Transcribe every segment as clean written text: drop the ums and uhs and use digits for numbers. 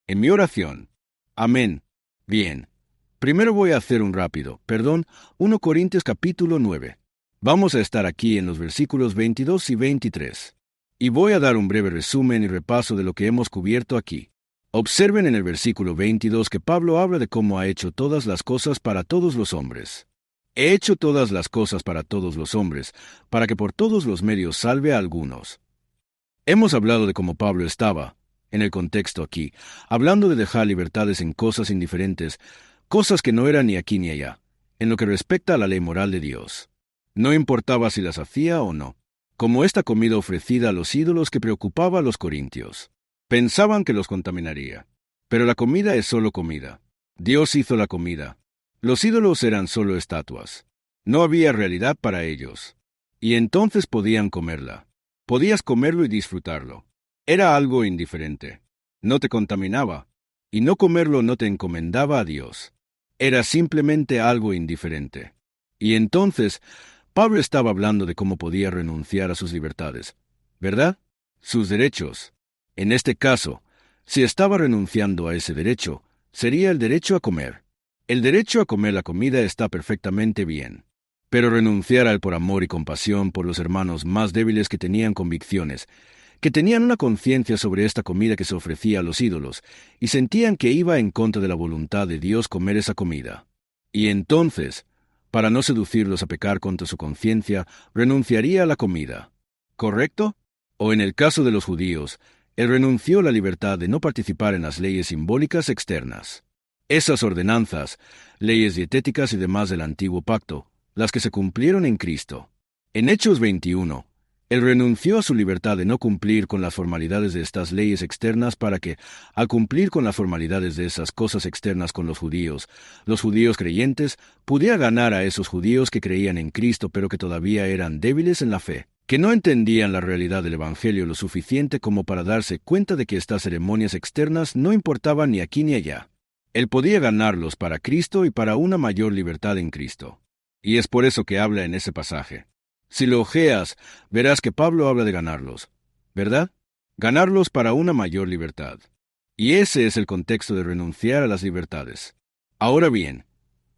en mi oración. Amén. Bien. Primero voy a hacer un rápido, 1 Corintios capítulo 9. Vamos a estar aquí en los versículos 22 y 23. Y voy a dar un breve resumen y repaso de lo que hemos cubierto aquí. Observen en el versículo 22 que Pablo habla de cómo ha hecho todas las cosas para todos los hombres. He hecho todas las cosas para todos los hombres, para que por todos los medios salve a algunos. Hemos hablado de cómo Pablo estaba, en el contexto aquí, hablando de dejar libertades en cosas indiferentes, cosas que no eran ni aquí ni allá, en lo que respecta a la ley moral de Dios. No importaba si las hacía o no, como esta comida ofrecida a los ídolos que preocupaba a los corintios. Pensaban que los contaminaría. Pero la comida es solo comida. Dios hizo la comida. Los ídolos eran solo estatuas. No había realidad para ellos. Y entonces podían comerla. Podías comerlo y disfrutarlo. Era algo indiferente. No te contaminaba. Y no comerlo no te encomendaba a Dios. Era simplemente algo indiferente. Y entonces, Pablo estaba hablando de cómo podía renunciar a sus libertades, ¿verdad? Sus derechos. En este caso, si estaba renunciando a ese derecho, sería el derecho a comer. El derecho a comer la comida está perfectamente bien. Pero renunciar al por amor y compasión por los hermanos más débiles que tenían convicciones, que tenían una conciencia sobre esta comida que se ofrecía a los ídolos, y sentían que iba en contra de la voluntad de Dios comer esa comida. Y entonces, para no seducirlos a pecar contra su conciencia, renunciaría a la comida. ¿Correcto? O en el caso de los judíos, él renunció a la libertad de no participar en las leyes simbólicas externas. Esas ordenanzas, leyes dietéticas y demás del antiguo pacto, las que se cumplieron en Cristo. En Hechos 21, él renunció a su libertad de no cumplir con las formalidades de estas leyes externas para que, al cumplir con las formalidades de esas cosas externas con los judíos creyentes, pudiera ganar a esos judíos que creían en Cristo pero que todavía eran débiles en la fe, que no entendían la realidad del Evangelio lo suficiente como para darse cuenta de que estas ceremonias externas no importaban ni aquí ni allá. Él podía ganarlos para Cristo y para una mayor libertad en Cristo. Y es por eso que habla en ese pasaje. Si lo ojeas, verás que Pablo habla de ganarlos, ¿verdad? Ganarlos para una mayor libertad. Y ese es el contexto de renunciar a las libertades. Ahora bien,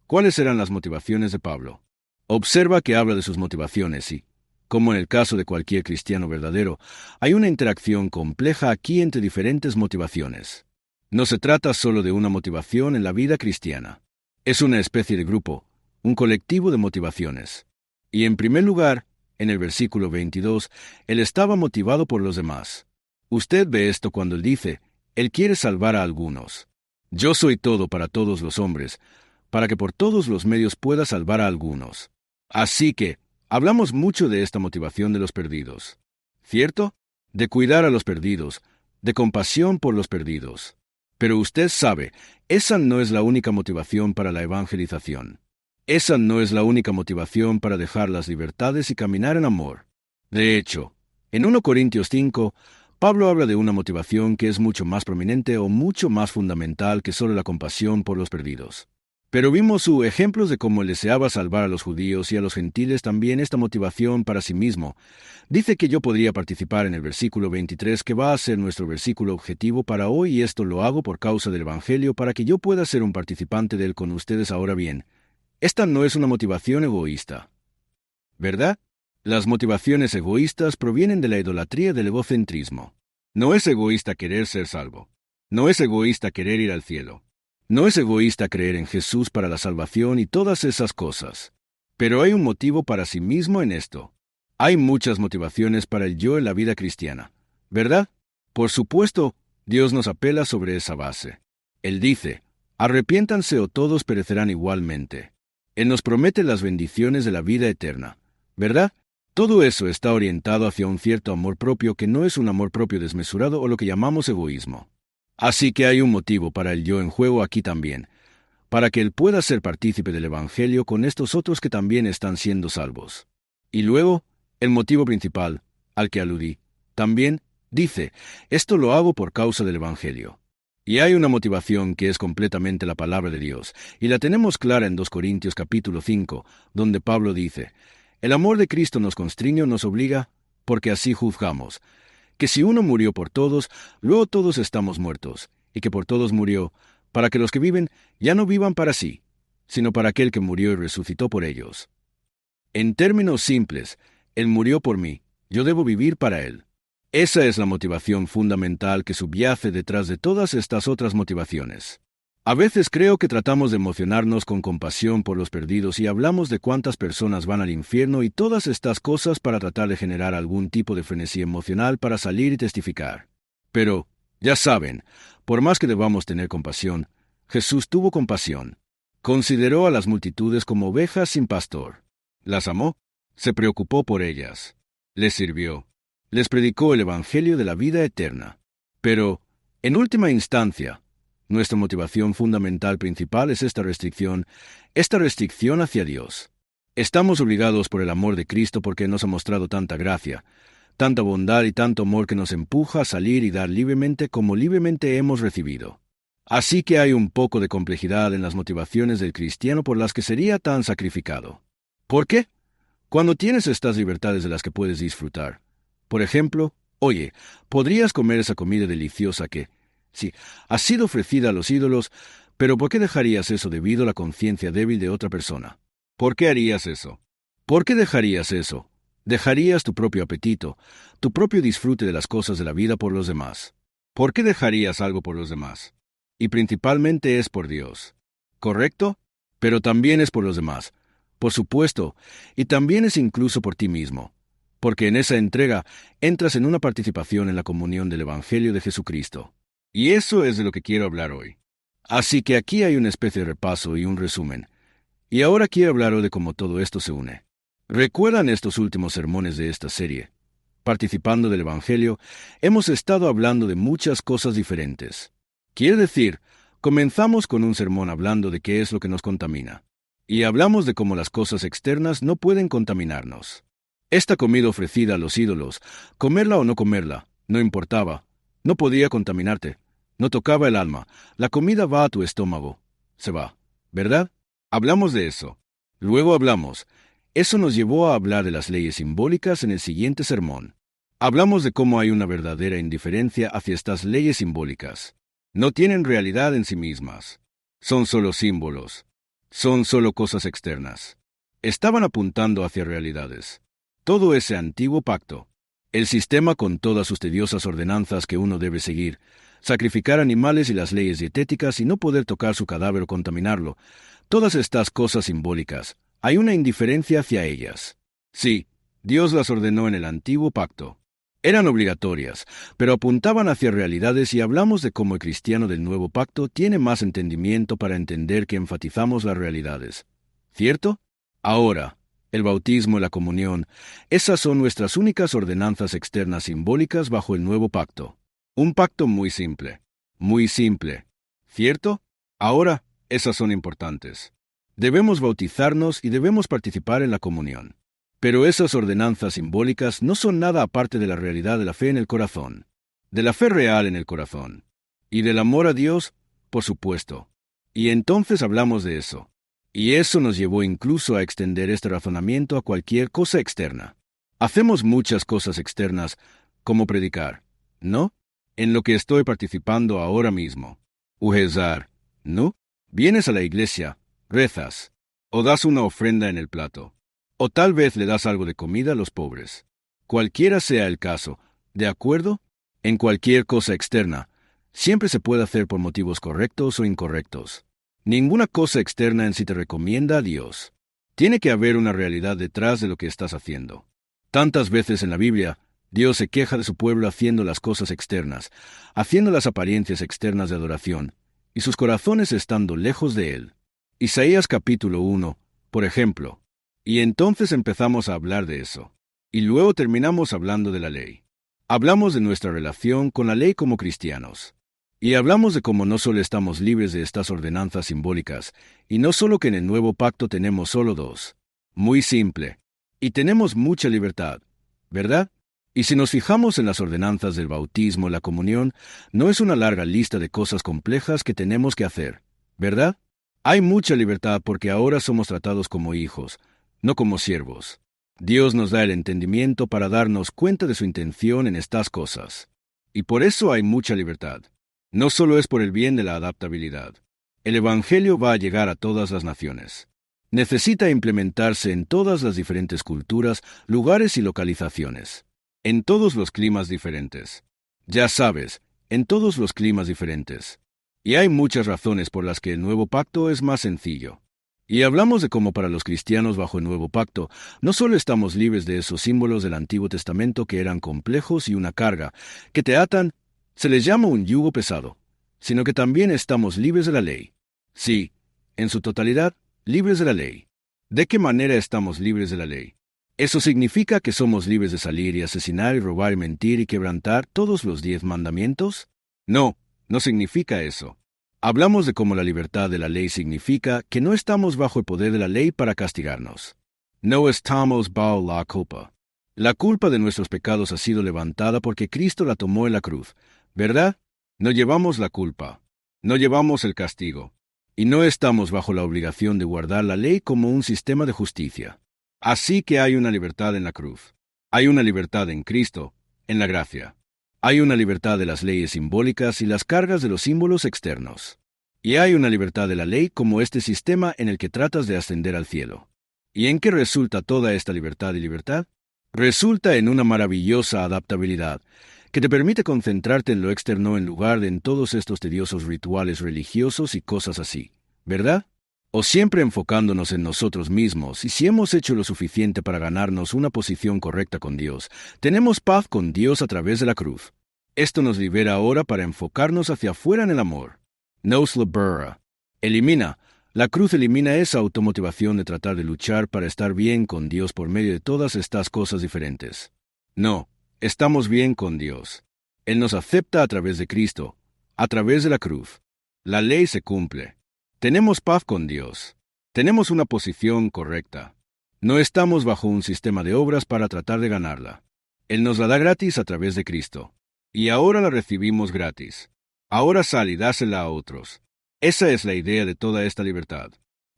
¿cuáles eran las motivaciones de Pablo? Observa que habla de sus motivaciones y, como en el caso de cualquier cristiano verdadero, hay una interacción compleja aquí entre diferentes motivaciones. No se trata solo de una motivación en la vida cristiana. Es una especie de grupo, un colectivo de motivaciones. Y en primer lugar, en el versículo 22, él estaba motivado por los demás. Usted ve esto cuando él dice, él quiere salvar a algunos. Yo soy todo para todos los hombres, para que por todos los medios pueda salvar a algunos. Así que, hablamos mucho de esta motivación de los perdidos, ¿cierto? De cuidar a los perdidos, de compasión por los perdidos. Pero usted sabe, esa no es la única motivación para la evangelización. Esa no es la única motivación para dejar las libertades y caminar en amor. De hecho, en 1 Corintios 5, Pablo habla de una motivación que es mucho más prominente o mucho más fundamental que solo la compasión por los perdidos. Pero vimos su ejemplos de cómo él deseaba salvar a los judíos y a los gentiles también esta motivación para sí mismo. Dice que yo podría participar en el versículo 23 que va a ser nuestro versículo objetivo para hoy y esto lo hago por causa del Evangelio para que yo pueda ser un participante de él con ustedes ahora bien. Esta no es una motivación egoísta, ¿verdad? Las motivaciones egoístas provienen de la idolatría del egocentrismo. No es egoísta querer ser salvo. No es egoísta querer ir al cielo. No es egoísta creer en Jesús para la salvación y todas esas cosas. Pero hay un motivo para sí mismo en esto. Hay muchas motivaciones para el yo en la vida cristiana, ¿verdad? Por supuesto, Dios nos apela sobre esa base. Él dice, arrepiéntanse o todos perecerán igualmente. Él nos promete las bendiciones de la vida eterna, ¿verdad? Todo eso está orientado hacia un cierto amor propio que no es un amor propio desmesurado o lo que llamamos egoísmo. Así que hay un motivo para el yo en juego aquí también, para que él pueda ser partícipe del Evangelio con estos otros que también están siendo salvos. Y luego, el motivo principal, al que aludí, también dice, esto lo hago por causa del Evangelio. Y hay una motivación que es completamente la palabra de Dios, y la tenemos clara en 2 Corintios capítulo 5, donde Pablo dice, el amor de Cristo nos constriñe o nos obliga, porque así juzgamos, que si uno murió por todos, luego todos estamos muertos, y que por todos murió, para que los que viven ya no vivan para sí, sino para aquel que murió y resucitó por ellos. En términos simples, Él murió por mí, yo debo vivir para Él. Esa es la motivación fundamental que subyace detrás de todas estas otras motivaciones. A veces creo que tratamos de emocionarnos con compasión por los perdidos y hablamos de cuántas personas van al infierno y todas estas cosas para tratar de generar algún tipo de frenesí emocional para salir y testificar. Pero, ya saben, por más que debamos tener compasión, Jesús tuvo compasión. Consideró a las multitudes como ovejas sin pastor. Las amó, se preocupó por ellas, les sirvió, les predicó el Evangelio de la vida eterna. Pero, en última instancia, nuestra motivación fundamental principal es esta restricción hacia Dios. Estamos obligados por el amor de Cristo porque nos ha mostrado tanta gracia, tanta bondad y tanto amor que nos empuja a salir y dar libremente como libremente hemos recibido. Así que hay un poco de complejidad en las motivaciones del cristiano por las que sería tan sacrificado. ¿Por qué? Cuando tienes estas libertades de las que puedes disfrutar. Por ejemplo, oye, podrías comer esa comida deliciosa que, sí, ha sido ofrecida a los ídolos, pero ¿por qué dejarías eso debido a la conciencia débil de otra persona? ¿Por qué harías eso? ¿Por qué dejarías eso? Dejarías tu propio apetito, tu propio disfrute de las cosas de la vida por los demás. ¿Por qué dejarías algo por los demás? Y principalmente es por Dios. ¿Correcto? Pero también es por los demás. Por supuesto, y también es incluso por ti mismo, porque en esa entrega entras en una participación en la comunión del Evangelio de Jesucristo. Y eso es de lo que quiero hablar hoy. Así que aquí hay una especie de repaso y un resumen. Y ahora quiero hablaros de cómo todo esto se une. ¿Recuerdan estos últimos sermones de esta serie? Participando del Evangelio, hemos estado hablando de muchas cosas diferentes. Quiere decir, comenzamos con un sermón hablando de qué es lo que nos contamina. Y hablamos de cómo las cosas externas no pueden contaminarnos. Esta comida ofrecida a los ídolos, comerla o no comerla, no importaba, no podía contaminarte. No tocaba el alma. La comida va a tu estómago. Se va, ¿verdad? Hablamos de eso. Luego hablamos. Eso nos llevó a hablar de las leyes simbólicas en el siguiente sermón. Hablamos de cómo hay una verdadera indiferencia hacia estas leyes simbólicas. No tienen realidad en sí mismas. Son solo símbolos. Son solo cosas externas. Estaban apuntando hacia realidades. Todo ese antiguo pacto, el sistema con todas sus tediosas ordenanzas que uno debe seguir, sacrificar animales y las leyes dietéticas y no poder tocar su cadáver o contaminarlo, todas estas cosas simbólicas, hay una indiferencia hacia ellas. Sí, Dios las ordenó en el antiguo pacto. Eran obligatorias, pero apuntaban hacia realidades y hablamos de cómo el cristiano del nuevo pacto tiene más entendimiento para entender que enfatizamos las realidades. ¿Cierto? Ahora, el bautismo y la comunión, esas son nuestras únicas ordenanzas externas simbólicas bajo el nuevo pacto. Un pacto muy simple. Muy simple. ¿Cierto? Ahora, esas son importantes. Debemos bautizarnos y debemos participar en la comunión. Pero esas ordenanzas simbólicas no son nada aparte de la realidad de la fe en el corazón. De la fe real en el corazón. Y del amor a Dios, por supuesto. Y entonces hablamos de eso. Y eso nos llevó incluso a extender este razonamiento a cualquier cosa externa. Hacemos muchas cosas externas, como predicar, ¿no? En lo que estoy participando ahora mismo. Rezar, ¿no? Vienes a la iglesia, rezas, o das una ofrenda en el plato, o tal vez le das algo de comida a los pobres. Cualquiera sea el caso, ¿de acuerdo? En cualquier cosa externa, siempre se puede hacer por motivos correctos o incorrectos. Ninguna cosa externa en sí te recomienda a Dios. Tiene que haber una realidad detrás de lo que estás haciendo. Tantas veces en la Biblia, Dios se queja de su pueblo haciendo las cosas externas, haciendo las apariencias externas de adoración, y sus corazones estando lejos de Él. Isaías capítulo 1, por ejemplo. Y entonces empezamos a hablar de eso. Y luego terminamos hablando de la ley. Hablamos de nuestra relación con la ley como cristianos. Y hablamos de cómo no solo estamos libres de estas ordenanzas simbólicas, y no solo que en el nuevo pacto tenemos solo dos. Muy simple. Y tenemos mucha libertad, ¿verdad? Y si nos fijamos en las ordenanzas del bautismo y la comunión, no es una larga lista de cosas complejas que tenemos que hacer, ¿verdad? Hay mucha libertad porque ahora somos tratados como hijos, no como siervos. Dios nos da el entendimiento para darnos cuenta de su intención en estas cosas. Y por eso hay mucha libertad. No solo es por el bien de la adaptabilidad. El Evangelio va a llegar a todas las naciones. Necesita implementarse en todas las diferentes culturas, lugares y localizaciones. En todos los climas diferentes. Ya sabes, en todos los climas diferentes. Y hay muchas razones por las que el nuevo pacto es más sencillo. Y hablamos de cómo para los cristianos bajo el nuevo pacto, no solo estamos libres de esos símbolos del Antiguo Testamento que eran complejos y una carga, que te atan, se les llama un yugo pesado, sino que también estamos libres de la ley. Sí, en su totalidad, libres de la ley. ¿De qué manera estamos libres de la ley? ¿Eso significa que somos libres de salir y asesinar y robar y mentir y quebrantar todos los 10 mandamientos? No, no significa eso. Hablamos de cómo la libertad de la ley significa que no estamos bajo el poder de la ley para castigarnos. No estamos bajo la culpa. La culpa de nuestros pecados ha sido levantada porque Cristo la tomó en la cruz, ¿verdad? No llevamos la culpa. No llevamos el castigo. Y no estamos bajo la obligación de guardar la ley como un sistema de justicia. Así que hay una libertad en la cruz. Hay una libertad en Cristo, en la gracia. Hay una libertad de las leyes simbólicas y las cargas de los símbolos externos. Y hay una libertad de la ley como este sistema en el que tratas de ascender al cielo. ¿Y en qué resulta toda esta libertad y libertad? Resulta en una maravillosa adaptabilidad que te permite concentrarte en lo externo en lugar de en todos estos tediosos rituales religiosos y cosas así, ¿verdad? O siempre enfocándonos en nosotros mismos, y si hemos hecho lo suficiente para ganarnos una posición correcta con Dios, tenemos paz con Dios a través de la cruz. Esto nos libera ahora para enfocarnos hacia afuera en el amor. Nos libera. La cruz elimina esa automotivación de tratar de luchar para estar bien con Dios por medio de todas estas cosas diferentes. No, estamos bien con Dios. Él nos acepta a través de Cristo, a través de la cruz. La ley se cumple. Tenemos paz con Dios. Tenemos una posición correcta. No estamos bajo un sistema de obras para tratar de ganarla. Él nos la da gratis a través de Cristo. Y ahora la recibimos gratis. Ahora sal y dásela a otros. Esa es la idea de toda esta libertad.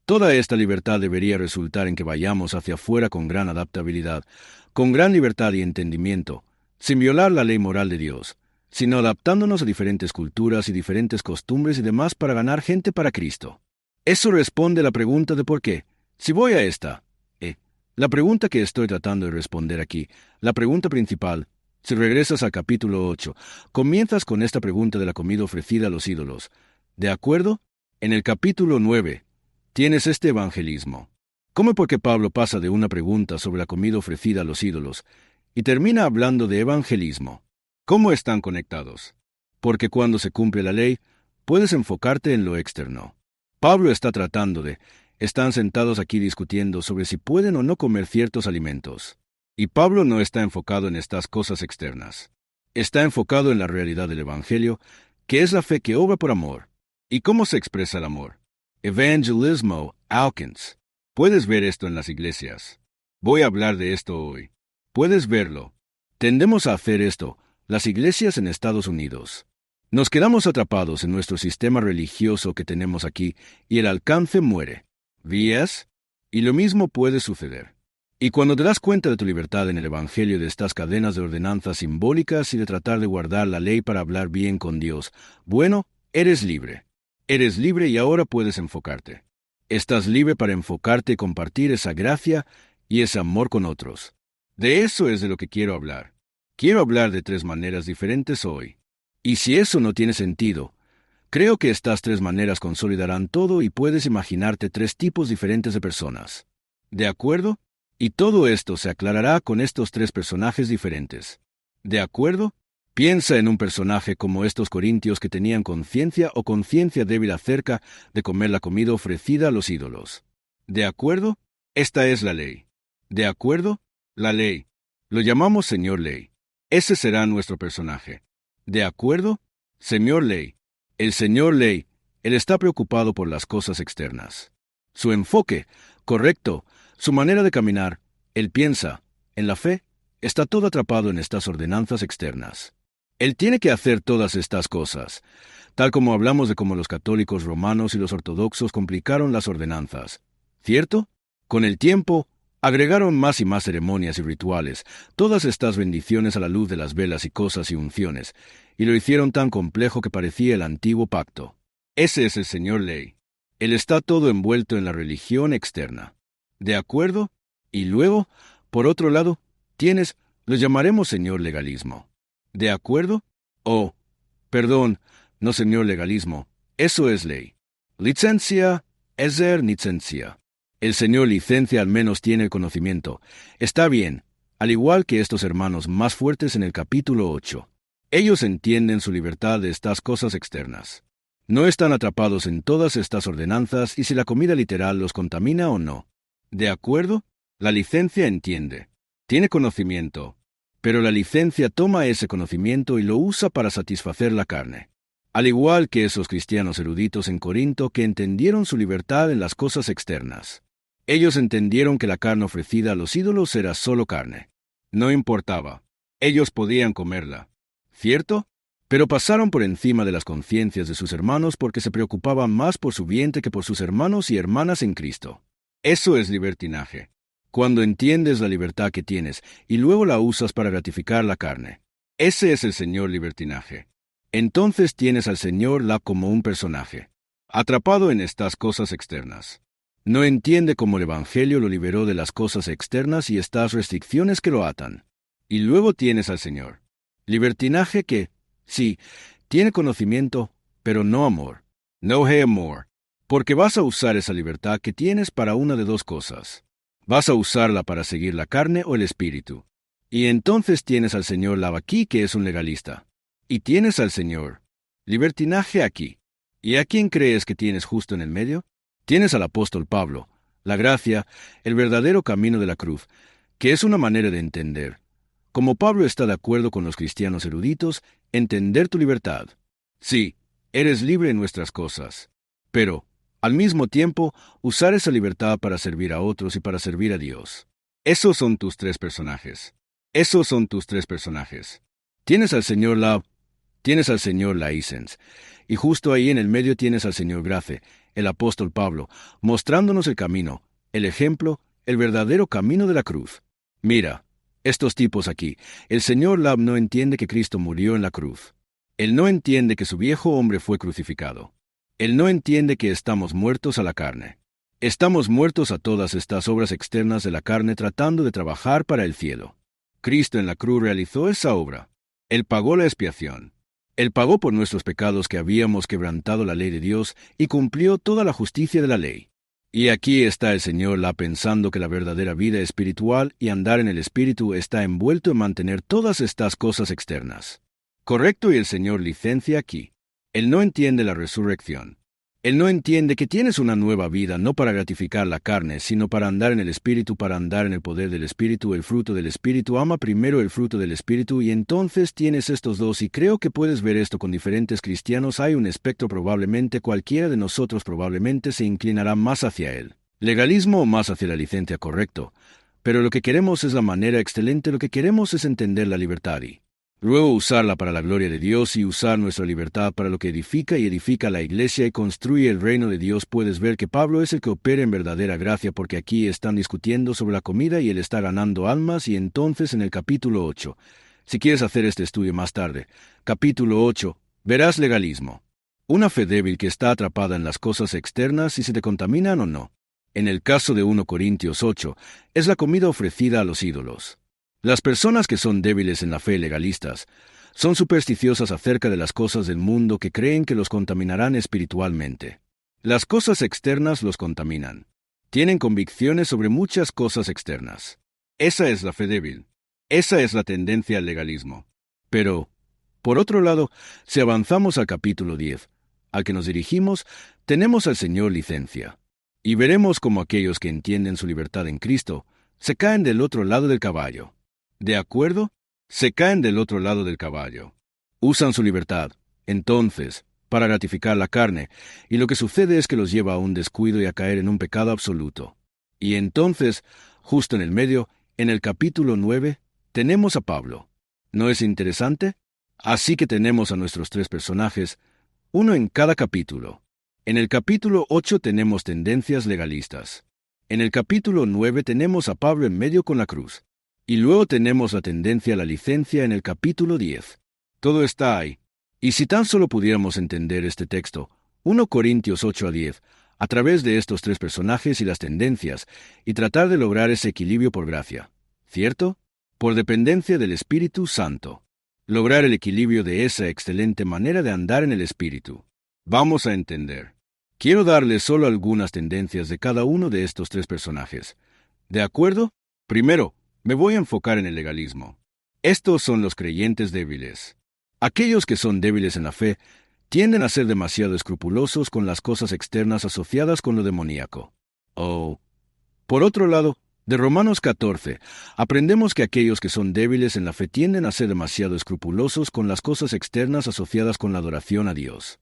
Toda esta libertad debería resultar en que vayamos hacia afuera con gran adaptabilidad, con gran libertad y entendimiento, sin violar la ley moral de Dios, sino adaptándonos a diferentes culturas y diferentes costumbres y demás para ganar gente para Cristo. Eso responde a la pregunta de por qué. Si voy a esta, la pregunta que estoy tratando de responder aquí, la pregunta principal, si regresas al capítulo 8, comienzas con esta pregunta de la comida ofrecida a los ídolos. ¿De acuerdo? En el capítulo 9, tienes este evangelismo. ¿Cómo y por qué Pablo pasa de una pregunta sobre la comida ofrecida a los ídolos y termina hablando de evangelismo? ¿Cómo están conectados? Porque cuando se cumple la ley, puedes enfocarte en lo externo. Pablo está están sentados aquí discutiendo sobre si pueden o no comer ciertos alimentos. Y Pablo no está enfocado en estas cosas externas. Está enfocado en la realidad del Evangelio, que es la fe que obra por amor. ¿Y cómo se expresa el amor? Evangelismo, Alkins. Puedes ver esto en las iglesias. Voy a hablar de esto hoy. Puedes verlo. Tendemos a hacer esto, las iglesias en Estados Unidos. Nos quedamos atrapados en nuestro sistema religioso que tenemos aquí y el alcance muere. ¿Vías? Y lo mismo puede suceder. Y cuando te das cuenta de tu libertad en el Evangelio de estas cadenas de ordenanzas simbólicas y de tratar de guardar la ley para hablar bien con Dios, bueno, eres libre. Eres libre y ahora puedes enfocarte. Estás libre para enfocarte y compartir esa gracia y ese amor con otros. De eso es de lo que quiero hablar. Quiero hablar de 3 maneras diferentes hoy. Y si eso no tiene sentido, creo que estas 3 maneras consolidarán todo y puedes imaginarte 3 tipos diferentes de personas. ¿De acuerdo? Y todo esto se aclarará con estos 3 personajes diferentes. ¿De acuerdo? Piensa en un personaje como estos corintios que tenían conciencia o conciencia débil acerca de comer la comida ofrecida a los ídolos. ¿De acuerdo? Esta es la ley. ¿De acuerdo? La ley. Lo llamamos Señor Ley. Ese será nuestro personaje. ¿De acuerdo? Señor Ley. El Señor Ley, él está preocupado por las cosas externas. Su enfoque, correcto, su manera de caminar, él piensa, en la fe, está todo atrapado en estas ordenanzas externas. Él tiene que hacer todas estas cosas, tal como hablamos de cómo los católicos romanos y los ortodoxos complicaron las ordenanzas. ¿Cierto? Con el tiempo, agregaron más y más ceremonias y rituales, todas estas bendiciones a la luz de las velas y cosas y unciones, y lo hicieron tan complejo que parecía el antiguo pacto. Ese es el Señor ley. Él está todo envuelto en la religión externa. ¿De acuerdo? Y luego, por otro lado, lo llamaremos Señor legalismo. ¿De acuerdo? Oh, perdón, no Señor legalismo, eso es ley. Licencia, ezer licencia. El Señor licencia al menos tiene el conocimiento. Está bien, al igual que estos hermanos más fuertes en el capítulo 8. Ellos entienden su libertad de estas cosas externas. No están atrapados en todas estas ordenanzas y si la comida literal los contamina o no. ¿De acuerdo? La licencia entiende. Tiene conocimiento. Pero la licencia toma ese conocimiento y lo usa para satisfacer la carne. Al igual que esos cristianos eruditos en Corinto que entendieron su libertad en las cosas externas. Ellos entendieron que la carne ofrecida a los ídolos era solo carne. No importaba. Ellos podían comerla. ¿Cierto? Pero pasaron por encima de las conciencias de sus hermanos porque se preocupaban más por su vientre que por sus hermanos y hermanas en Cristo. Eso es libertinaje. Cuando entiendes la libertad que tienes y luego la usas para gratificar la carne. Ese es el Señor libertinaje. Entonces tienes al Señor como un personaje, atrapado en estas cosas externas. No entiende cómo el Evangelio lo liberó de las cosas externas y estas restricciones que lo atan. Y luego tienes al Señor. Libertinaje que, sí, tiene conocimiento, pero no amor. No hay amor. Porque vas a usar esa libertad que tienes para una de dos cosas. Vas a usarla para seguir la carne o el espíritu. Y entonces tienes al Señor aquí que es un legalista. Y tienes al Señor. Libertinaje aquí. ¿Y a quién crees que tienes justo en el medio? Tienes al apóstol Pablo, la gracia, el verdadero camino de la cruz, que es una manera de entender. Como Pablo está de acuerdo con los cristianos eruditos, entender tu libertad. Sí, eres libre en nuestras cosas. Pero, al mismo tiempo, usar esa libertad para servir a otros y para servir a Dios. Esos son tus tres personajes. Esos son tus tres personajes. Tienes al Señor tienes al Señor Laicens, y justo ahí en el medio tienes al Señor Grace, el apóstol Pablo, mostrándonos el camino, el ejemplo, el verdadero camino de la cruz. Mira, estos tipos aquí, el Señor no entiende que Cristo murió en la cruz. Él no entiende que su viejo hombre fue crucificado. Él no entiende que estamos muertos a la carne. Estamos muertos a todas estas obras externas de la carne tratando de trabajar para el cielo. Cristo en la cruz realizó esa obra. Él pagó la expiación. Él pagó por nuestros pecados que habíamos quebrantado la ley de Dios y cumplió toda la justicia de la ley. Y aquí está el Señor pensando que la verdadera vida espiritual y andar en el Espíritu está envuelto en mantener todas estas cosas externas. Correcto, y el Señor licencia aquí. Él no entiende la resurrección. Él no entiende que tienes una nueva vida no para gratificar la carne, sino para andar en el Espíritu, para andar en el poder del Espíritu, el fruto del Espíritu. Ama primero el fruto del Espíritu y entonces tienes estos dos y creo que puedes ver esto con diferentes cristianos. Hay un espectro probablemente, cualquiera de nosotros probablemente se inclinará más hacia él. Legalismo o más hacia la licencia, correcto. Pero lo que queremos es la manera excelente, lo que queremos es entender la libertad y luego usarla para la gloria de Dios y usar nuestra libertad para lo que edifica y edifica la iglesia y construye el reino de Dios. Puedes ver que Pablo es el que opera en verdadera gracia porque aquí están discutiendo sobre la comida y él está ganando almas y entonces en el capítulo 8, si quieres hacer este estudio más tarde, capítulo 8, verás legalismo. Una fe débil que está atrapada en las cosas externas y si te contaminan o no. En el caso de 1 Corintios 8, es la comida ofrecida a los ídolos. Las personas que son débiles en la fe legalistas son supersticiosas acerca de las cosas del mundo que creen que los contaminarán espiritualmente. Las cosas externas los contaminan. Tienen convicciones sobre muchas cosas externas. Esa es la fe débil. Esa es la tendencia al legalismo. Pero, por otro lado, si avanzamos al capítulo 10, al que nos dirigimos, tenemos al Señor licencia. Y veremos cómo aquellos que entienden su libertad en Cristo se caen del otro lado del caballo. ¿De acuerdo? Se caen del otro lado del caballo. Usan su libertad, entonces, para gratificar la carne, y lo que sucede es que los lleva a un descuido y a caer en un pecado absoluto. Y entonces, justo en el medio, en el capítulo 9, tenemos a Pablo. ¿No es interesante? Así que tenemos a nuestros tres personajes, uno en cada capítulo. En el capítulo 8 tenemos tendencias legalistas. En el capítulo 9 tenemos a Pablo en medio con la cruz. Y luego tenemos la tendencia a la licencia en el capítulo 10. Todo está ahí. Y si tan solo pudiéramos entender este texto, 1 Corintios 8 a 10, a través de estos tres personajes y las tendencias, y tratar de lograr ese equilibrio por gracia, ¿cierto? Por dependencia del Espíritu Santo. Lograr el equilibrio de esa excelente manera de andar en el Espíritu. Vamos a entender. Quiero darles solo algunas tendencias de cada uno de estos tres personajes. ¿De acuerdo? Primero, me voy a enfocar en el legalismo. Estos son los creyentes débiles. Aquellos que son débiles en la fe tienden a ser demasiado escrupulosos con las cosas externas asociadas con lo demoníaco. Por otro lado, de Romanos 14, aprendemos que aquellos que son débiles en la fe tienden a ser demasiado escrupulosos con las cosas externas asociadas con la adoración a Dios.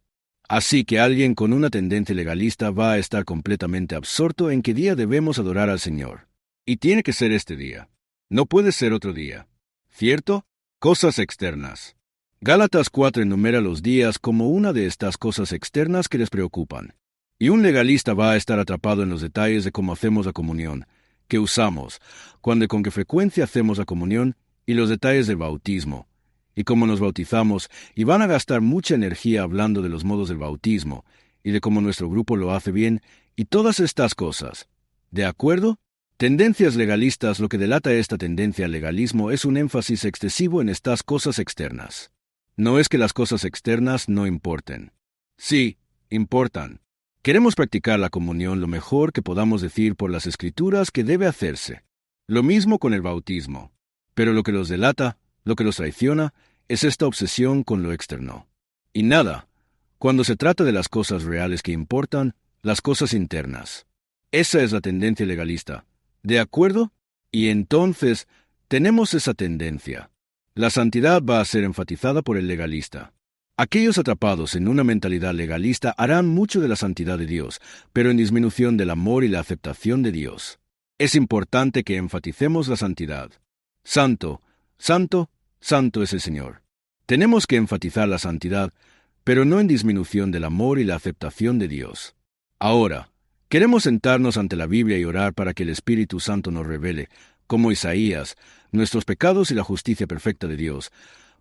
Así que alguien con una tendencia legalista va a estar completamente absorto en qué día debemos adorar al Señor. Y tiene que ser este día. No puede ser otro día. ¿Cierto? Cosas externas. Gálatas 4 enumera los días como una de estas cosas externas que les preocupan. Y un legalista va a estar atrapado en los detalles de cómo hacemos la comunión, qué usamos, cuándo y con qué frecuencia hacemos la comunión, y los detalles del bautismo, y cómo nos bautizamos, y van a gastar mucha energía hablando de los modos del bautismo, y de cómo nuestro grupo lo hace bien, y todas estas cosas. ¿De acuerdo? Tendencias legalistas. Lo que delata esta tendencia al legalismo es un énfasis excesivo en estas cosas externas. No es que las cosas externas no importen. Sí, importan. Queremos practicar la comunión lo mejor que podamos decir por las Escrituras que debe hacerse. Lo mismo con el bautismo. Pero lo que los delata, lo que los traiciona, es esta obsesión con lo externo. Y nada, cuando se trata de las cosas reales que importan, las cosas internas. Esa es la tendencia legalista. ¿De acuerdo? Y entonces, tenemos esa tendencia. La santidad va a ser enfatizada por el legalista. Aquellos atrapados en una mentalidad legalista harán mucho de la santidad de Dios, pero en disminución del amor y la aceptación de Dios. Es importante que enfaticemos la santidad. Santo, santo, santo es el Señor. Tenemos que enfatizar la santidad, pero no en disminución del amor y la aceptación de Dios. Ahora, queremos sentarnos ante la Biblia y orar para que el Espíritu Santo nos revele, como Isaías, nuestros pecados y la justicia perfecta de Dios,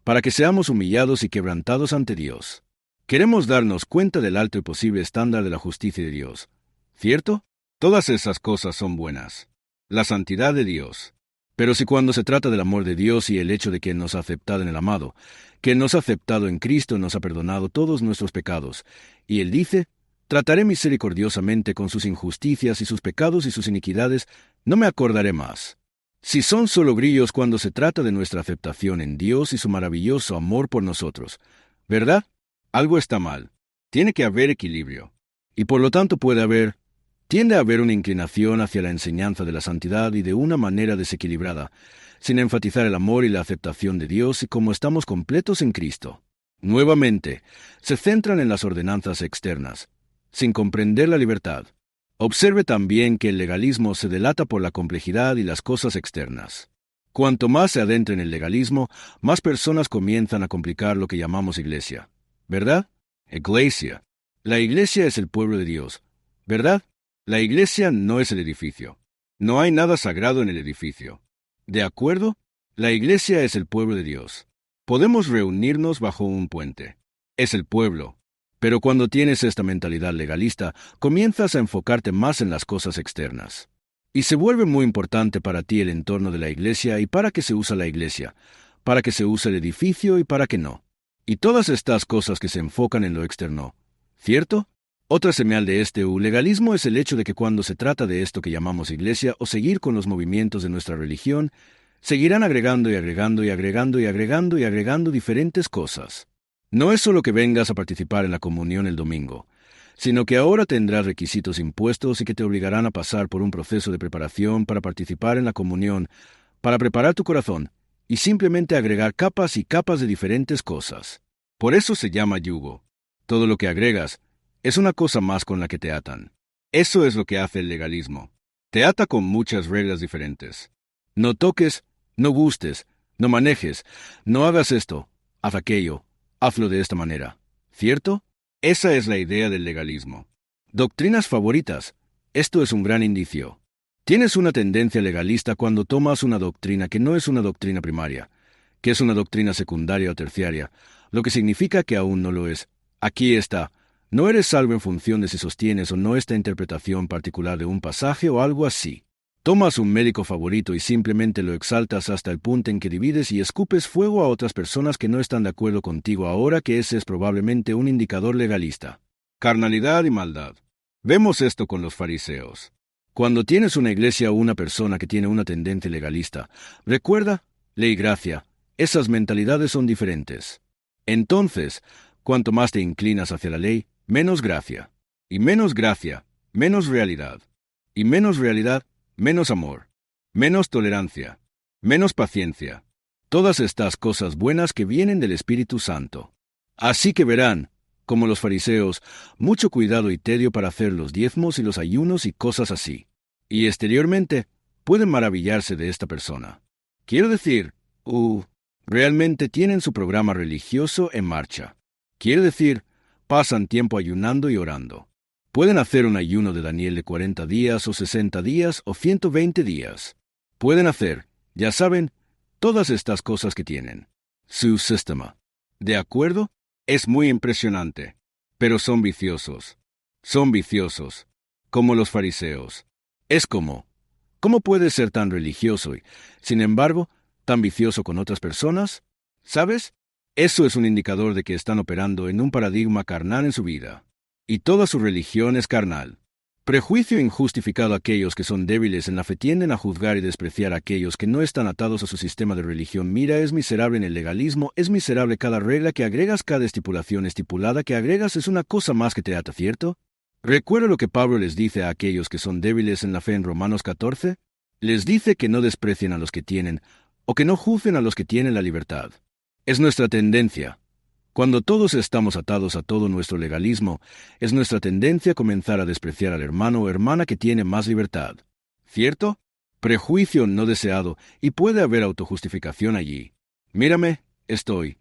para que seamos humillados y quebrantados ante Dios. Queremos darnos cuenta del alto y posible estándar de la justicia de Dios. ¿Cierto? Todas esas cosas son buenas. La santidad de Dios. Pero si cuando se trata del amor de Dios y el hecho de que nos ha aceptado en el amado, que nos ha aceptado en Cristo, nos ha perdonado todos nuestros pecados, y Él dice, trataré misericordiosamente con sus injusticias y sus pecados y sus iniquidades, no me acordaré más. Si son solo grillos cuando se trata de nuestra aceptación en Dios y su maravilloso amor por nosotros, ¿verdad? Algo está mal. Tiene que haber equilibrio. Y por lo tanto tiende a haber una inclinación hacia la enseñanza de la santidad y de una manera desequilibrada, sin enfatizar el amor y la aceptación de Dios y cómo estamos completos en Cristo. Nuevamente, se centran en las ordenanzas externas, sin comprender la libertad. Observe también que el legalismo se delata por la complejidad y las cosas externas. Cuanto más se adentra en el legalismo, más personas comienzan a complicar lo que llamamos iglesia. ¿Verdad? Iglesia. La iglesia es el pueblo de Dios. ¿Verdad? La iglesia no es el edificio. No hay nada sagrado en el edificio. ¿De acuerdo? La iglesia es el pueblo de Dios. Podemos reunirnos bajo un puente. Es el pueblo. Pero cuando tienes esta mentalidad legalista, comienzas a enfocarte más en las cosas externas. Y se vuelve muy importante para ti el entorno de la iglesia y para qué se usa la iglesia, para qué se usa el edificio y para qué no. Y todas estas cosas que se enfocan en lo externo. ¿Cierto? Otra señal de este legalismo es el hecho de que cuando se trata de esto que llamamos iglesia o seguir con los movimientos de nuestra religión, seguirán agregando y agregando y agregando y agregando y agregando diferentes cosas. No es solo que vengas a participar en la comunión el domingo, sino que ahora tendrás requisitos impuestos y que te obligarán a pasar por un proceso de preparación para participar en la comunión, para preparar tu corazón y simplemente agregar capas y capas de diferentes cosas. Por eso se llama yugo. Todo lo que agregas es una cosa más con la que te atan. Eso es lo que hace el legalismo. Te ata con muchas reglas diferentes. No toques, no gustes, no manejes, no hagas esto, haz aquello. Hazlo de esta manera. ¿Cierto? Esa es la idea del legalismo. Doctrinas favoritas. Esto es un gran indicio. Tienes una tendencia legalista cuando tomas una doctrina que no es una doctrina primaria, que es una doctrina secundaria o terciaria, lo que significa que aún no lo es. Aquí está. No eres salvo en función de si sostienes o no esta interpretación particular de un pasaje o algo así. Tomas un médico favorito y simplemente lo exaltas hasta el punto en que divides y escupes fuego a otras personas que no están de acuerdo contigo ahora que ese es probablemente un indicador legalista. Carnalidad y maldad. Vemos esto con los fariseos. Cuando tienes una iglesia o una persona que tiene una tendencia legalista, recuerda, ley y gracia, esas mentalidades son diferentes. Entonces, cuanto más te inclinas hacia la ley, menos gracia. Y menos gracia, menos realidad. Y menos realidad, menos amor. Menos tolerancia. Menos paciencia. Todas estas cosas buenas que vienen del Espíritu Santo. Así que verán, como los fariseos, mucho cuidado y tedio para hacer los diezmos y los ayunos y cosas así. Y exteriormente, pueden maravillarse de esta persona. Quiero decir, realmente tienen su programa religioso en marcha. Quiero decir, pasan tiempo ayunando y orando. Pueden hacer un ayuno de Daniel de 40 días o 60 días o 120 días. Pueden hacer, ya saben, todas estas cosas que tienen. Su sistema. ¿De acuerdo? Es muy impresionante. Pero son viciosos. Son viciosos. Como los fariseos. Es como, ¿cómo puedes ser tan religioso y, sin embargo, tan vicioso con otras personas? ¿Sabes? Eso es un indicador de que están operando en un paradigma carnal en su vida. Y toda su religión es carnal. Prejuicio injustificado a aquellos que son débiles en la fe tienden a juzgar y despreciar a aquellos que no están atados a su sistema de religión. Mira, es miserable en el legalismo, es miserable cada regla que agregas, cada estipulación estipulada que agregas es una cosa más que te ata, ¿cierto? Recuerda lo que Pablo les dice a aquellos que son débiles en la fe en Romanos 14. Les dice que no desprecien a los que tienen, o que no juzguen a los que tienen la libertad. Es nuestra tendencia. Cuando todos estamos atados a todo nuestro legalismo, es nuestra tendencia a comenzar a despreciar al hermano o hermana que tiene más libertad. ¿Cierto? Prejuicio no deseado, y puede haber autojustificación allí. Mírame, estoy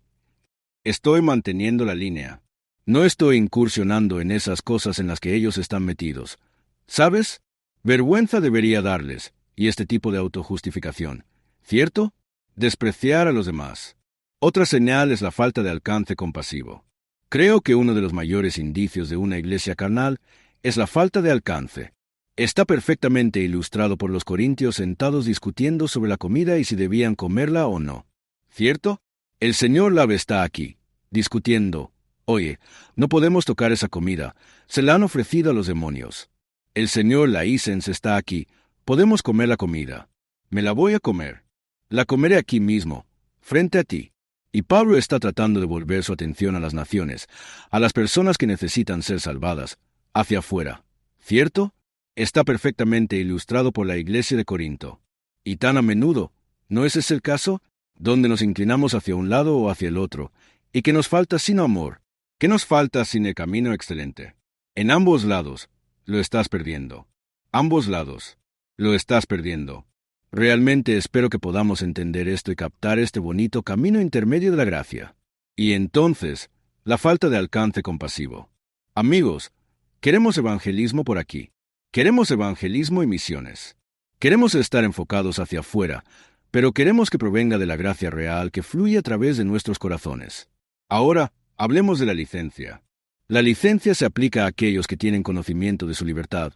manteniendo la línea. No estoy incursionando en esas cosas en las que ellos están metidos. ¿Sabes? Vergüenza debería darles, y este tipo de autojustificación. ¿Cierto? Despreciar a los demás. Otra señal es la falta de alcance compasivo. Creo que uno de los mayores indicios de una iglesia carnal es la falta de alcance. Está perfectamente ilustrado por los corintios sentados discutiendo sobre la comida y si debían comerla o no. ¿Cierto? El señor Love está aquí, discutiendo. Oye, no podemos tocar esa comida, se la han ofrecido a los demonios. El señor Laísens está aquí, podemos comer la comida. Me la voy a comer. La comeré aquí mismo, frente a ti. Y Pablo está tratando de volver su atención a las naciones, a las personas que necesitan ser salvadas, hacia afuera. ¿Cierto? Está perfectamente ilustrado por la iglesia de Corinto. Y tan a menudo, ¿no es ese el caso? Donde nos inclinamos hacia un lado o hacia el otro, y que nos falta sino amor, que nos falta sin el camino excelente. En ambos lados, lo estás perdiendo. Ambos lados, lo estás perdiendo. Realmente espero que podamos entender esto y captar este bonito camino intermedio de la gracia. Y entonces, la falta de alcance compasivo. Amigos, queremos evangelismo por aquí. Queremos evangelismo y misiones. Queremos estar enfocados hacia afuera, pero queremos que provenga de la gracia real que fluye a través de nuestros corazones. Ahora, hablemos de la licencia. La licencia se aplica a aquellos que tienen conocimiento de su libertad,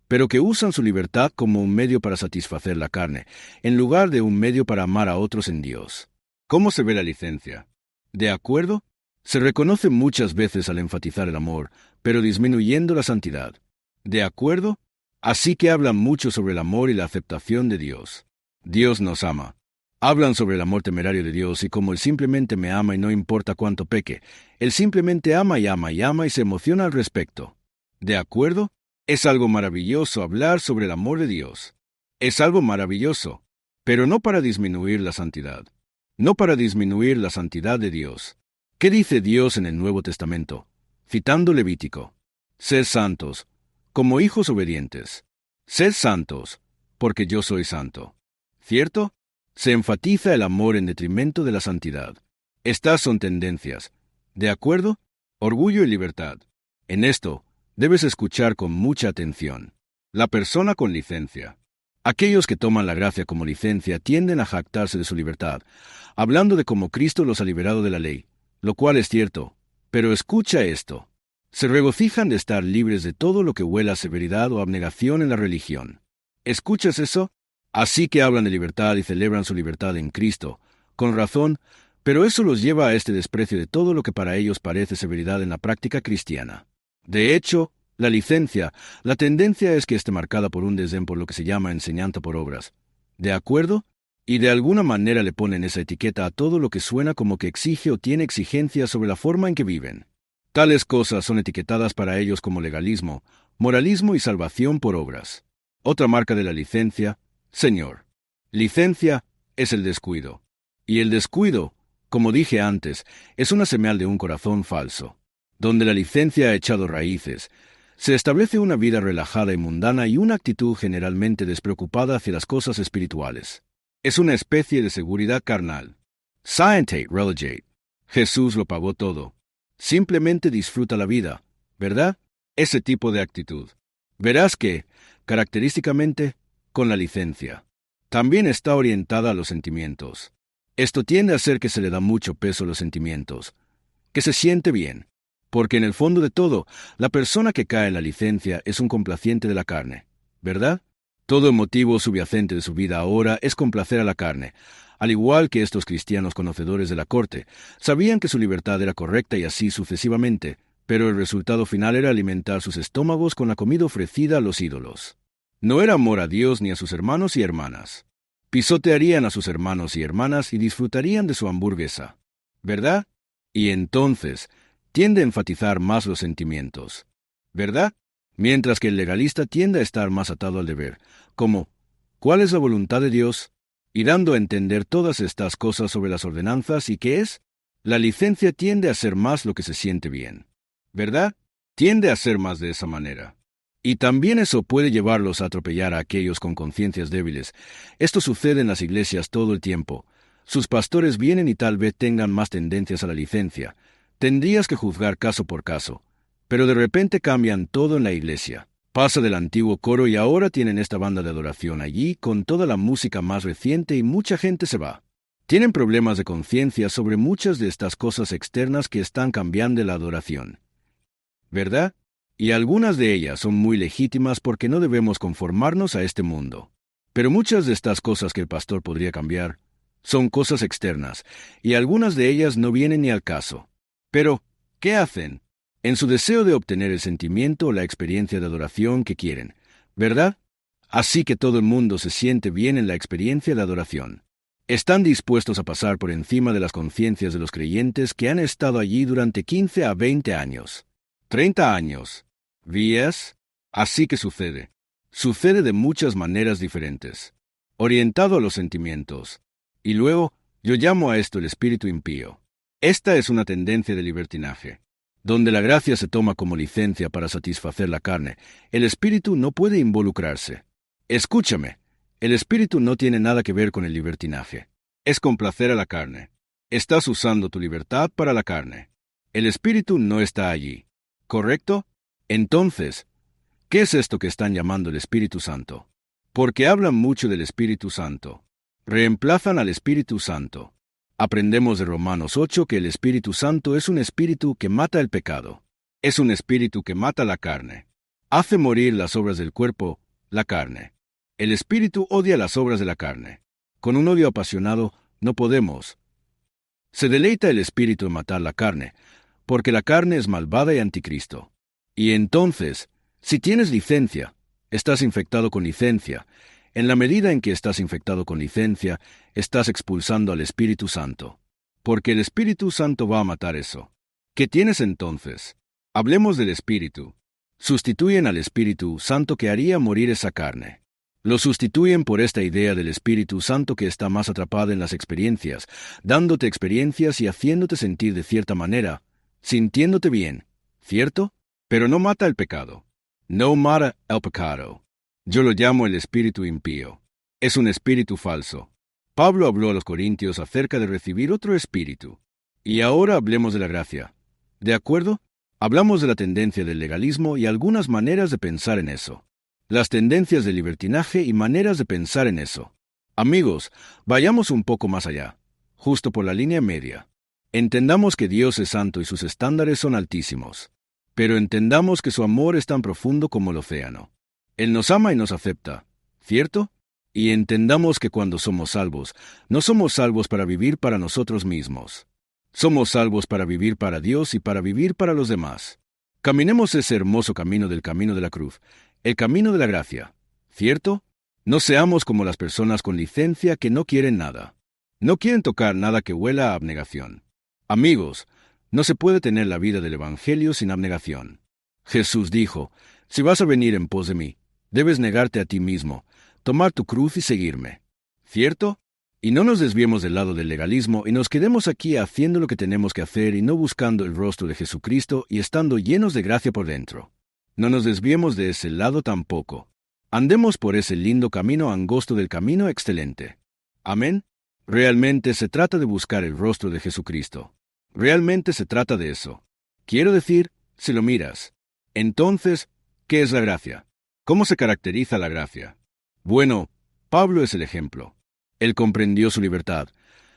pero que usan su libertad como un medio para satisfacer la carne, en lugar de un medio para amar a otros en Dios. ¿Cómo se ve la licencia? ¿De acuerdo? Se reconoce muchas veces al enfatizar el amor, pero disminuyendo la santidad. ¿De acuerdo? Así que hablan mucho sobre el amor y la aceptación de Dios. Dios nos ama. Hablan sobre el amor temerario de Dios y como Él simplemente me ama y no importa cuánto peque. Él simplemente ama y ama y ama y se emociona al respecto. ¿De acuerdo? Es algo maravilloso hablar sobre el amor de Dios. Es algo maravilloso, pero no para disminuir la santidad. No para disminuir la santidad de Dios. ¿Qué dice Dios en el Nuevo Testamento? Citando Levítico. Sed santos, como hijos obedientes. Sed santos, porque yo soy santo. ¿Cierto? Se enfatiza el amor en detrimento de la santidad. Estas son tendencias. ¿De acuerdo? Orgullo y libertad. En esto, debes escuchar con mucha atención. La persona con licencia. Aquellos que toman la gracia como licencia tienden a jactarse de su libertad, hablando de cómo Cristo los ha liberado de la ley, lo cual es cierto. Pero escucha esto. Se regocijan de estar libres de todo lo que huela a severidad o abnegación en la religión. ¿Escuchas eso? Así que hablan de libertad y celebran su libertad en Cristo, con razón, pero eso los lleva a este desprecio de todo lo que para ellos parece severidad en la práctica cristiana. De hecho, la tendencia es que esté marcada por un desdén por lo que se llama enseñanza por obras. ¿De acuerdo? Y de alguna manera le ponen esa etiqueta a todo lo que suena como que exige o tiene exigencias sobre la forma en que viven. Tales cosas son etiquetadas para ellos como legalismo, moralismo y salvación por obras. Otra marca de la licencia, Señor. Licencia es el descuido. Y el descuido, como dije antes, es una señal de un corazón falso. Donde la licencia ha echado raíces, se establece una vida relajada y mundana y una actitud generalmente despreocupada hacia las cosas espirituales. Es una especie de seguridad carnal. Scientate, relegate. Jesús lo pagó todo. Simplemente disfruta la vida, ¿verdad? Ese tipo de actitud. Verás que, característicamente, con la licencia, también está orientada a los sentimientos. Esto tiende a hacer que se le da mucho peso a los sentimientos, que se siente bien, porque en el fondo de todo, la persona que cae en la licencia es un complaciente de la carne, ¿verdad? Todo el motivo subyacente de su vida ahora es complacer a la carne, al igual que estos cristianos conocedores de la corte, sabían que su libertad era correcta y así sucesivamente, pero el resultado final era alimentar sus estómagos con la comida ofrecida a los ídolos. No era amor a Dios ni a sus hermanos y hermanas. Pisotearían a sus hermanos y hermanas y disfrutarían de su hamburguesa, ¿verdad? Y entonces, tiende a enfatizar más los sentimientos, ¿verdad? Mientras que el legalista tiende a estar más atado al deber, como, ¿cuál es la voluntad de Dios? Y dando a entender todas estas cosas sobre las ordenanzas y qué es, la licencia tiende a ser más lo que se siente bien, ¿verdad? Tiende a ser más de esa manera. Y también eso puede llevarlos a atropellar a aquellos con conciencias débiles. Esto sucede en las iglesias todo el tiempo. Sus pastores vienen y tal vez tengan más tendencias a la licencia. Tendrías que juzgar caso por caso. Pero de repente cambian todo en la iglesia. Pasa del antiguo coro y ahora tienen esta banda de adoración allí con toda la música más reciente y mucha gente se va. Tienen problemas de conciencia sobre muchas de estas cosas externas que están cambiando la adoración, ¿verdad? Y algunas de ellas son muy legítimas porque no debemos conformarnos a este mundo. Pero muchas de estas cosas que el pastor podría cambiar son cosas externas, y algunas de ellas no vienen ni al caso. Pero, ¿qué hacen? En su deseo de obtener el sentimiento o la experiencia de adoración que quieren, ¿verdad? Así que todo el mundo se siente bien en la experiencia de adoración. Están dispuestos a pasar por encima de las conciencias de los creyentes que han estado allí durante 15 a 20 años, 30 años. ¿Vías? Así que sucede. Sucede de muchas maneras diferentes, orientado a los sentimientos. Y luego, yo llamo a esto el espíritu impío. Esta es una tendencia de libertinaje, donde la gracia se toma como licencia para satisfacer la carne. El espíritu no puede involucrarse. Escúchame, el espíritu no tiene nada que ver con el libertinaje. Es complacer a la carne. Estás usando tu libertad para la carne. El espíritu no está allí. ¿Correcto? Entonces, ¿qué es esto que están llamando el Espíritu Santo? Porque hablan mucho del Espíritu Santo. Reemplazan al Espíritu Santo. Aprendemos de Romanos 8 que el Espíritu Santo es un espíritu que mata el pecado. Es un espíritu que mata la carne. Hace morir las obras del cuerpo, la carne. El espíritu odia las obras de la carne. Con un odio apasionado no podemos. Se deleita el espíritu en matar la carne, porque la carne es malvada y anticristo. Y entonces, si tienes licencia, estás infectado con licencia. En la medida en que estás infectado con licencia, estás expulsando al Espíritu Santo. Porque el Espíritu Santo va a matar eso. ¿Qué tienes entonces? Hablemos del Espíritu. Sustituyen al Espíritu Santo que haría morir esa carne. Lo sustituyen por esta idea del Espíritu Santo que está más atrapada en las experiencias, dándote experiencias y haciéndote sentir de cierta manera, sintiéndote bien, ¿cierto? Pero no mata el pecado. No mata el pecado. Yo lo llamo el espíritu impío. Es un espíritu falso. Pablo habló a los corintios acerca de recibir otro espíritu. Y ahora hablemos de la gracia. ¿De acuerdo? Hablamos de la tendencia del legalismo y algunas maneras de pensar en eso. Las tendencias del libertinaje y maneras de pensar en eso. Amigos, vayamos un poco más allá, justo por la línea media. Entendamos que Dios es santo y sus estándares son altísimos. Pero entendamos que su amor es tan profundo como el océano. Él nos ama y nos acepta, ¿cierto? Y entendamos que cuando somos salvos, no somos salvos para vivir para nosotros mismos. Somos salvos para vivir para Dios y para vivir para los demás. Caminemos ese hermoso camino del camino de la cruz, el camino de la gracia, ¿cierto? No seamos como las personas con licencia que no quieren nada. No quieren tocar nada que huela a abnegación. Amigos, no se puede tener la vida del Evangelio sin abnegación. Jesús dijo, si vas a venir en pos de mí, debes negarte a ti mismo, tomar tu cruz y seguirme. ¿Cierto? Y no nos desviemos del lado del legalismo y nos quedemos aquí haciendo lo que tenemos que hacer y no buscando el rostro de Jesucristo y estando llenos de gracia por dentro. No nos desviemos de ese lado tampoco. Andemos por ese lindo camino angosto del camino excelente. Amén. Realmente se trata de buscar el rostro de Jesucristo. Realmente se trata de eso. Quiero decir, si lo miras. Entonces, ¿qué es la gracia? ¿Cómo se caracteriza la gracia? Bueno, Pablo es el ejemplo. Él comprendió su libertad,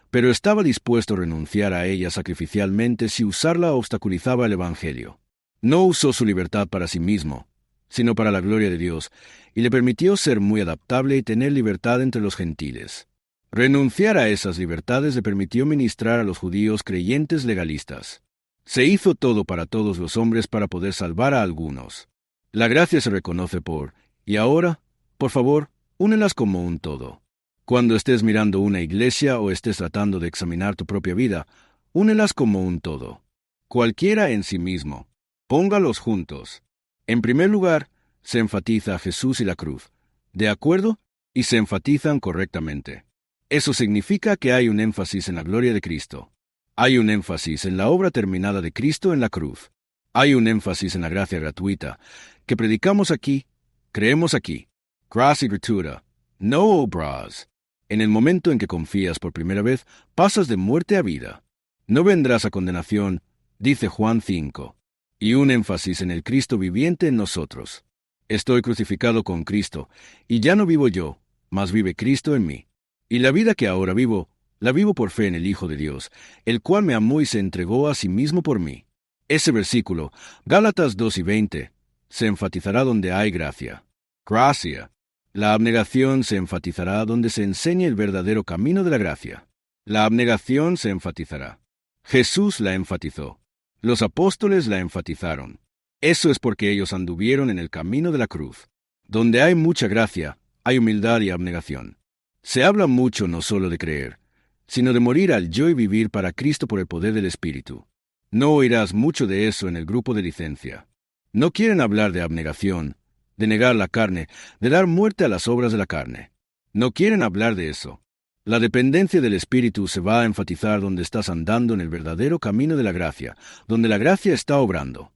pero estaba dispuesto a renunciar a ella sacrificialmente si usarla obstaculizaba el Evangelio. No usó su libertad para sí mismo, sino para la gloria de Dios, y le permitió ser muy adaptable y tener libertad entre los gentiles. Renunciar a esas libertades le permitió ministrar a los judíos creyentes legalistas. Se hizo todo para todos los hombres para poder salvar a algunos. La gracia se reconoce por, y ahora, por favor, únelas como un todo. Cuando estés mirando una iglesia o estés tratando de examinar tu propia vida, únelas como un todo. Cualquiera en sí mismo. Póngalos juntos. En primer lugar, se enfatiza a Jesús y la cruz. ¿De acuerdo? Y se enfatizan correctamente. Eso significa que hay un énfasis en la gloria de Cristo. Hay un énfasis en la obra terminada de Cristo en la cruz. Hay un énfasis en la gracia gratuita, que predicamos aquí, creemos aquí. Gracia gratuita, no obras. En el momento en que confías por primera vez, pasas de muerte a vida. No vendrás a condenación, dice Juan 5. Y un énfasis en el Cristo viviente en nosotros. Estoy crucificado con Cristo, y ya no vivo yo, mas vive Cristo en mí. Y la vida que ahora vivo, la vivo por fe en el Hijo de Dios, el cual me amó y se entregó a sí mismo por mí. Ese versículo, Gálatas 2:20, se enfatizará donde hay gracia. Gracia. La abnegación se enfatizará donde se enseñe el verdadero camino de la gracia. La abnegación se enfatizará. Jesús la enfatizó. Los apóstoles la enfatizaron. Eso es porque ellos anduvieron en el camino de la cruz. Donde hay mucha gracia, hay humildad y abnegación. Se habla mucho no solo de creer, sino de morir al yo y vivir para Cristo por el poder del Espíritu. No oirás mucho de eso en el grupo de licencia. No quieren hablar de abnegación, de negar la carne, de dar muerte a las obras de la carne. No quieren hablar de eso. La dependencia del Espíritu se va a enfatizar donde estás andando en el verdadero camino de la gracia, donde la gracia está obrando.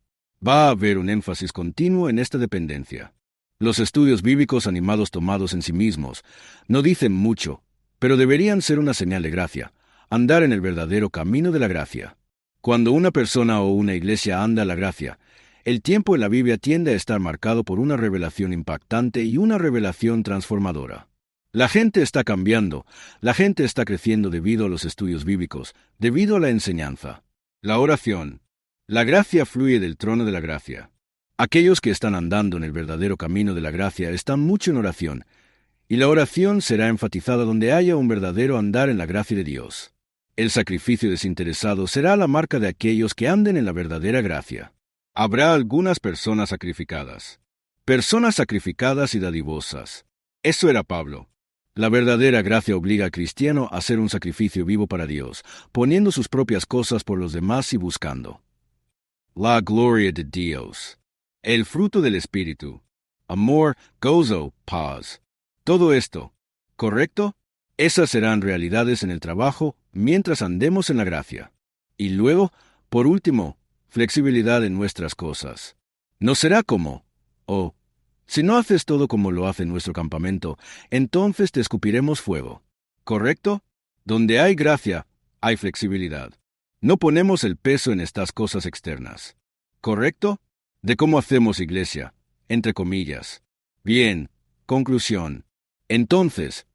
Va a haber un énfasis continuo en esta dependencia. Los estudios bíblicos animados tomados en sí mismos no dicen mucho, pero deberían ser una señal de gracia, andar en el verdadero camino de la gracia. Cuando una persona o una iglesia anda a la gracia, el tiempo en la Biblia tiende a estar marcado por una revelación impactante y una revelación transformadora. La gente está cambiando, la gente está creciendo debido a los estudios bíblicos, debido a la enseñanza. La oración. La gracia fluye del trono de la gracia. Aquellos que están andando en el verdadero camino de la gracia están mucho en oración, y la oración será enfatizada donde haya un verdadero andar en la gracia de Dios. El sacrificio desinteresado será la marca de aquellos que anden en la verdadera gracia. Habrá algunas personas sacrificadas y dadivosas. Eso era Pablo. La verdadera gracia obliga al cristiano a hacer un sacrificio vivo para Dios, poniendo sus propias cosas por los demás y buscando la gloria de Dios. El fruto del Espíritu. Amor, gozo, paz. Todo esto, ¿correcto? Esas serán realidades en el trabajo mientras andemos en la gracia. Y luego, por último, flexibilidad en nuestras cosas. No será como, si no haces todo como lo hace nuestro campamento, entonces te escupiremos fuego. ¿Correcto? Donde hay gracia, hay flexibilidad. No ponemos el peso en estas cosas externas. ¿Correcto? De cómo hacemos iglesia, entre comillas. Bien, conclusión. Entonces,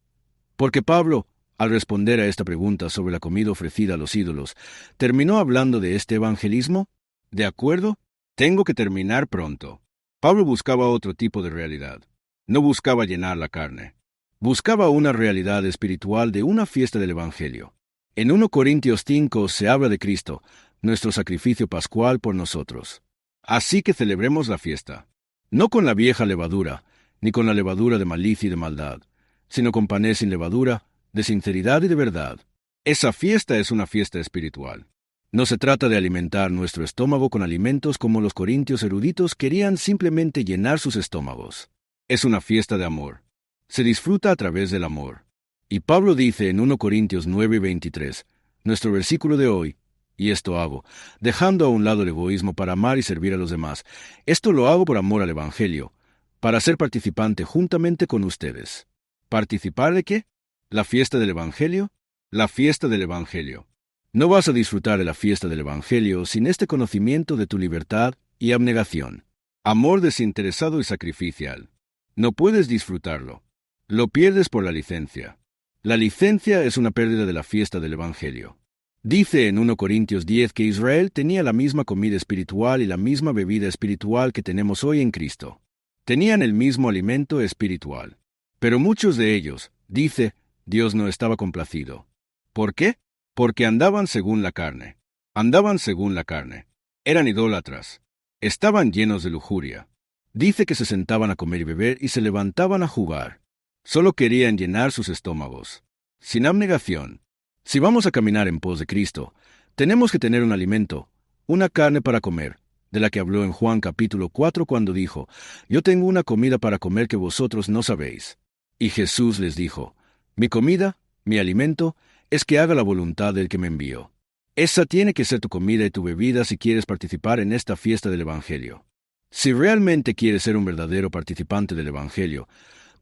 porque Pablo, Al responder a esta pregunta sobre la comida ofrecida a los ídolos, ¿terminó hablando de este evangelismo? ¿De acuerdo? Tengo que terminar pronto. Pablo buscaba otro tipo de realidad. No buscaba llenar la carne. Buscaba una realidad espiritual de una fiesta del Evangelio. En 1 Corintios 5 se habla de Cristo, nuestro sacrificio pascual por nosotros. Así que celebremos la fiesta, no con la vieja levadura, ni con la levadura de malicia y de maldad, sino con panes sin levadura, de sinceridad y de verdad. Esa fiesta es una fiesta espiritual. No se trata de alimentar nuestro estómago con alimentos como los corintios eruditos querían simplemente llenar sus estómagos. Es una fiesta de amor. Se disfruta a través del amor. Y Pablo dice en 1 Corintios 9:23, nuestro versículo de hoy, y esto hago, dejando a un lado el egoísmo para amar y servir a los demás. Esto lo hago por amor al Evangelio, para ser participante juntamente con ustedes. ¿Participar de qué? ¿La fiesta del Evangelio? La fiesta del Evangelio. No vas a disfrutar de la fiesta del Evangelio sin este conocimiento de tu libertad y abnegación. Amor desinteresado y sacrificial. No puedes disfrutarlo. Lo pierdes por la licencia. La licencia es una pérdida de la fiesta del Evangelio. Dice en 1 Corintios 10 que Israel tenía la misma comida espiritual y la misma bebida espiritual que tenemos hoy en Cristo. Tenían el mismo alimento espiritual. Pero muchos de ellos, dice, Dios no estaba complacido. ¿Por qué? Porque andaban según la carne. Andaban según la carne. Eran idólatras. Estaban llenos de lujuria. Dice que se sentaban a comer y beber y se levantaban a jugar. Solo querían llenar sus estómagos. Sin abnegación. Si vamos a caminar en pos de Cristo, tenemos que tener un alimento, una carne para comer, de la que habló en Juan capítulo 4 cuando dijo, «Yo tengo una comida para comer que vosotros no sabéis». Y Jesús les dijo, «Mi comida, mi alimento, es que haga la voluntad del que me envió». Esa tiene que ser tu comida y tu bebida si quieres participar en esta fiesta del Evangelio. Si realmente quieres ser un verdadero participante del Evangelio,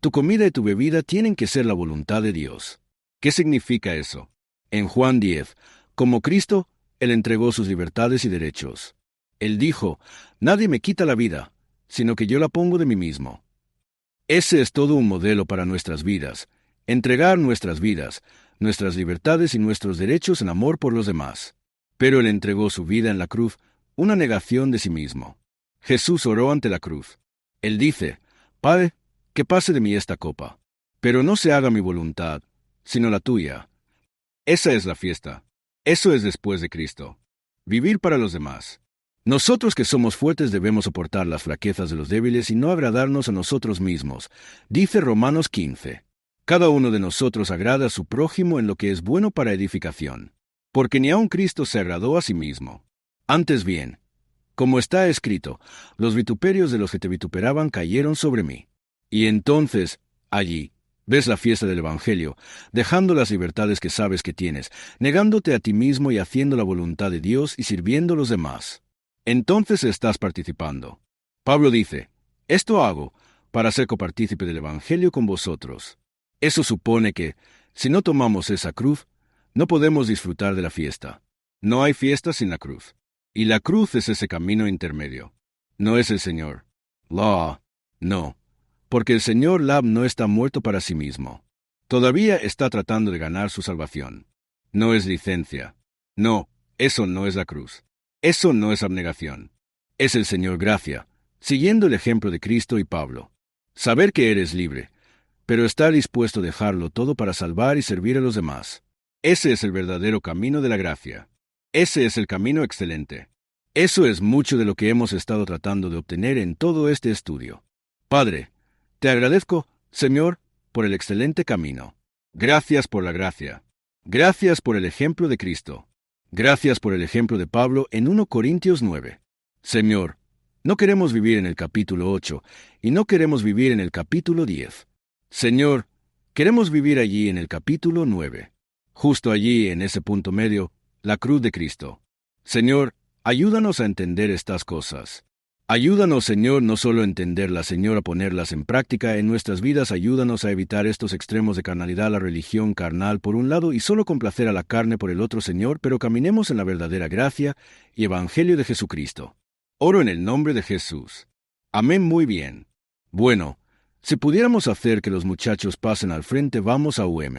tu comida y tu bebida tienen que ser la voluntad de Dios. ¿Qué significa eso? En Juan 10, como Cristo, Él entregó sus libertades y derechos. Él dijo, «Nadie me quita la vida, sino que yo la pongo de mí mismo». Ese es todo un modelo para nuestras vidas, entregar nuestras vidas, nuestras libertades y nuestros derechos en amor por los demás. Pero Él entregó su vida en la cruz, una negación de sí mismo. Jesús oró ante la cruz. Él dice, «Padre, que pase de mí esta copa, pero no se haga mi voluntad, sino la tuya». Esa es la fiesta. Eso es después de Cristo. Vivir para los demás. Nosotros que somos fuertes debemos soportar las flaquezas de los débiles y no agradarnos a nosotros mismos. Dice Romanos 15. Cada uno de nosotros agrada a su prójimo en lo que es bueno para edificación. Porque ni aun Cristo se agradó a sí mismo. Antes bien, como está escrito, los vituperios de los que te vituperaban cayeron sobre mí. Y entonces, allí, ves la fiesta del Evangelio, dejando las libertades que sabes que tienes, negándote a ti mismo y haciendo la voluntad de Dios y sirviendo a los demás. Entonces estás participando. Pablo dice, «Esto hago para ser copartícipe del Evangelio con vosotros». Eso supone que, si no tomamos esa cruz, no podemos disfrutar de la fiesta. No hay fiesta sin la cruz. Y la cruz es ese camino intermedio. No es el Señor. No. Porque el Señor Lab no está muerto para sí mismo. Todavía está tratando de ganar su salvación. No es licencia. No, eso no es la cruz. Eso no es abnegación. Es el Señor gracia, siguiendo el ejemplo de Cristo y Pablo. Saber que eres libre, pero estar dispuesto a dejarlo todo para salvar y servir a los demás. Ese es el verdadero camino de la gracia. Ese es el camino excelente. Eso es mucho de lo que hemos estado tratando de obtener en todo este estudio. Padre, te agradezco, Señor, por el excelente camino. Gracias por la gracia. Gracias por el ejemplo de Cristo. Gracias por el ejemplo de Pablo en 1 Corintios 9. Señor, no queremos vivir en el capítulo 8 y no queremos vivir en el capítulo 10. Señor, queremos vivir allí en el capítulo 9. Justo allí, en ese punto medio, la cruz de Cristo. Señor, ayúdanos a entender estas cosas. Ayúdanos, Señor, no solo a entenderlas, Señor, a ponerlas en práctica en nuestras vidas. Ayúdanos a evitar estos extremos de carnalidad, la religión carnal por un lado y solo complacer a la carne por el otro, Señor, pero caminemos en la verdadera gracia y evangelio de Jesucristo. Oro en el nombre de Jesús. Amén. Muy bien. Bueno, si pudiéramos hacer que los muchachos pasen al frente, vamos a UM.